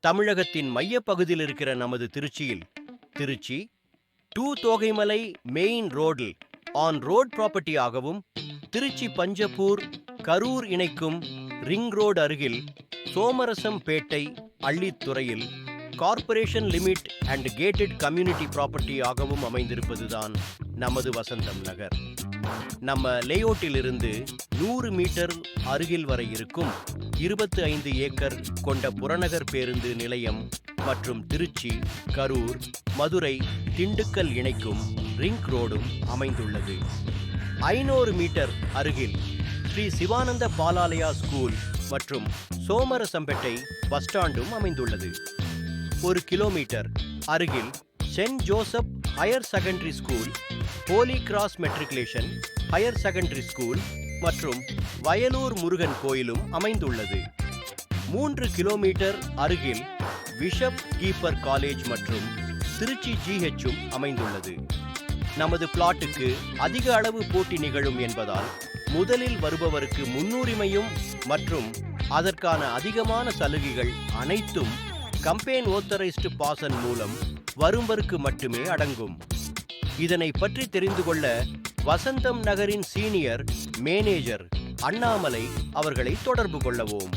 தமிழகத்தின் மையப்பகுதியில் இருக்கிற நமது திருச்சியில் திருச்சி டு தோகைமலை மெயின் ரோடில் ஆன் ரோட் ப்ராப்பர்ட்டி ஆகவும், திருச்சி பஞ்சப்பூர் கரூர் இணைக்கும் ரிங் ரோடு அருகில் சோமரசம் பேட்டை அள்ளித்துறையில் corporation limit and gated community property ஆகவும் அமைந்திருப்பதுதான் நமது வசந்தம் நகர். நம்ம லேஅவுட்டிலிருந்து 100 மீட்டர் அருகில் வரை இருக்கும் 25 ஏக்கர் கொண்ட புறநகர் பேருந்து நிலையம் மற்றும் திருச்சி, கரூர், மதுரை, திண்டுக்கல் இணைக்கும் ரிங் ரோடும் அமைந்துள்ளது. 500 மீட்டர் அருகில் ஸ்ரீ சிவானந்த பாலாலயா ஸ்கூல் மற்றும் சோமரசம்பேட்டை பஸ் ஸ்டாண்டும் அமைந்துள்ளது. 1 கிலோமீட்டர் அருகில் Saint Joseph higher secondary school, Holy Cross matriculation higher secondary school மற்றும் வயலூர் முருகன் கோயிலும் அமைந்துள்ளது. 3 கிலோமீட்டர் அருகில் பிஷப் கீப்பர் காலேஜ் மற்றும் திருச்சி GHம் அமைந்துள்ளது. நமது பிளாட்டுக்கு அதிக அளவு போட்டி நிகழும் என்பதால் முதலில் வருபவருக்கு முன்னுரிமையும் மற்றும் அதற்கான அதிகமான சலுகைகள் அனைத்தும் கம்பெயின் ஆத்தரைஸ்டு பாசன் மூலம் வரும்பவருக்கு மட்டுமே அடங்கும். இதனை பற்றி தெரிந்து கொள்ள வசந்தம் நகரின் சீனியர் மேனேஜர் அண்ணாமலை அவர்களை தொடர்பு கொள்ளவும்.